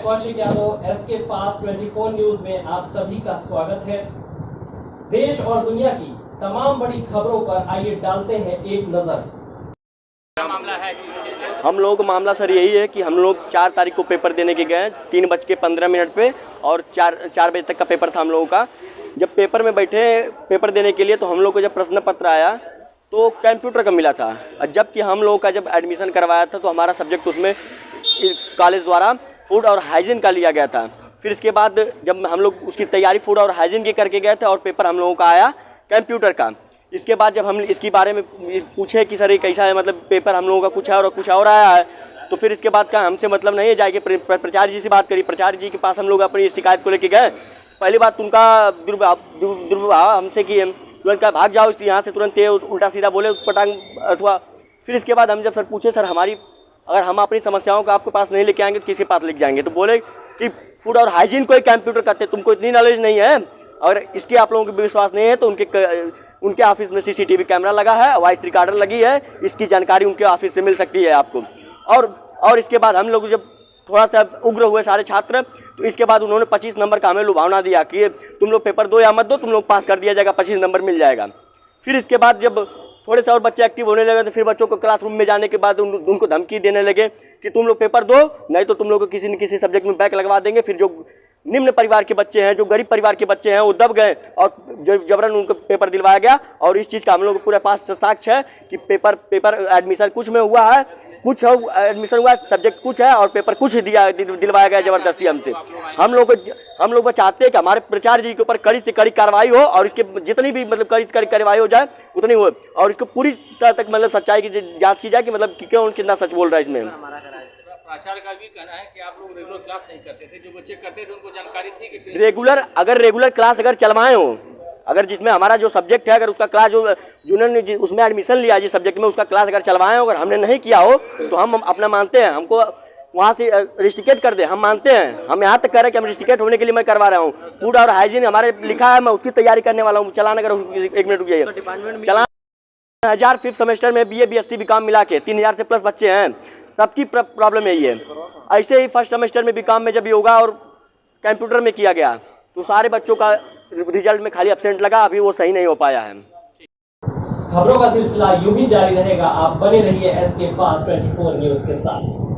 Kaushik Yadav, SK fast 24 news में आप सभी का स्वागत है। देश और दुनिया की तमाम बड़ी खबरों पर आइए डालते हैं एक नजर। क्या मामला है कि हम लोगों का मामला सर यही है कि हम लोग 4 तारीख को पेपर देने के गए 3:15 पे और 4 बजे तक का पेपर था हम लोगों का। जब पेपर में बैठे पेपर देने के लिए तो हम लोग को जब प्रश्न पत्र आया तो कंप्यूटर का मिला था, और जबकि हम लोगों का जब एडमिशन करवाया था तो हमारा सब्जेक्ट उसमें कॉलेज द्वारा फूड और हाइजीन का लिया गया था। फिर इसके बाद जब हम लोग उसकी तैयारी फूड और हाइजीन की करके गए थे और पेपर हम लोगों का आया कंप्यूटर का। इसके बाद जब हम इसके बारे में पूछे कि सर ये कैसा है, मतलब पेपर हम लोगों का कुछ है और कुछ और आया है, तो फिर इसके बाद का हमसे मतलब नहीं है, जाके प्राचार्य जी से बात करी। प्राचार्य जी के पास हम लोग अपनी शिकायत को लेके गए। पहली बात उनका दुर्व्यवहार हमसे कि तुरंत का भाग जाओ यहाँ से, तुरंत उल्टा सीधा बोले पटांग अथवा। फिर इसके बाद हम जब सर पूछे सर हमारी अगर हम अपनी समस्याओं को आपके पास नहीं लेके आएंगे तो किसके पास लेके जाएंगे, तो बोले कि फूड और हाइजीन को ही कंप्यूटर करते, तुमको इतनी नॉलेज नहीं है। अगर इसके आप लोगों को विश्वास नहीं है तो उनके ऑफिस में CCTV कैमरा लगा है, वॉइस रिकॉर्डर लगी है, इसकी जानकारी उनके ऑफिस से मिल सकती है आपको। और इसके बाद हम लोग जब थोड़ा सा उग्र हुए सारे छात्र, तो इसके बाद उन्होंने 25 नंबर का हमें लुभावना दिया कि तुम लोग पेपर दो या मत दो, तुम लोग पास कर दिया जाएगा, 25 नंबर मिल जाएगा। फिर इसके बाद जब थोड़े से और बच्चे एक्टिव होने लगे तो फिर बच्चों को क्लासरूम में जाने के बाद उनको धमकी देने लगे कि तुम लोग पेपर दो, नहीं तो तुम लोग को किसी न किसी सब्जेक्ट में बैक लगवा देंगे। फिर जो निम्न परिवार के बच्चे हैं, जो गरीब परिवार के बच्चे हैं, वो दब गए और जो जबरन उनको पेपर दिलवाया गया। और इस चीज़ का हम लोग पूरे पास साक्ष्य है कि पेपर एडमिशन कुछ में हुआ है, कुछ एडमिशन हुआ सब्जेक्ट कुछ है और पेपर कुछ दिलवाया गया ज़बरदस्ती हमसे। हम लोग चाहते हैं कि हमारे प्राचार्य जी के ऊपर कड़ी से कड़ी कार्रवाई हो और इसके जितनी भी मतलब कड़ी से कड़ी कार्रवाई हो जाए उतनी हो, और इसको पूरी तरह तक मतलब सच्चाई की जांच की जाए कि मतलब क्यों कितना सच बोल रहा है इसमें। प्राचार्य का भी कहना है कि आप लोग रेगुलर क्लास नहीं करते थे, जो बच्चे करते थे उनको जानकारी थी कि रेगुलर क्लास अगर चलवाए हो, अगर जिसमें हमारा जो सब्जेक्ट है, अगर उसका क्लास जिन्होंने उसमें एडमिशन लिया जिस सब्जेक्ट में उसका क्लास अगर चलवाए हो, अगर हमने नहीं किया हो तो हम अपना मानते हैं, हमको वहाँ से रिस्ट्रिकेट कर दे, हम मानते हैं। हम यहाँ तक कह रहे हैं कि हम रिस्ट्रिकेट होने के लिए मैं करवा रहा हूँ। फूड और हाइजीन हमारे लिखा है, मैं उसकी तैयारी करने वाला हूँ। चलान अगर 1 मिनट रुक जाइए, चलान 1000 5th सेमेस्टर में BA BSc BCom मिला के 3000 से प्लस बच्चे हैं, सबकी प्रॉब्लम यही है। ऐसे ही फर्स्ट सेमेस्टर में BCom में जब योगा और कंप्यूटर में किया गया तो सारे बच्चों का रिजल्ट में खाली एब्सेंट लगा, अभी वो सही नहीं हो पाया है। खबरों का सिलसिला यूं ही जारी रहेगा, आप बने रहिए SK फास्ट 24 न्यूज के साथ।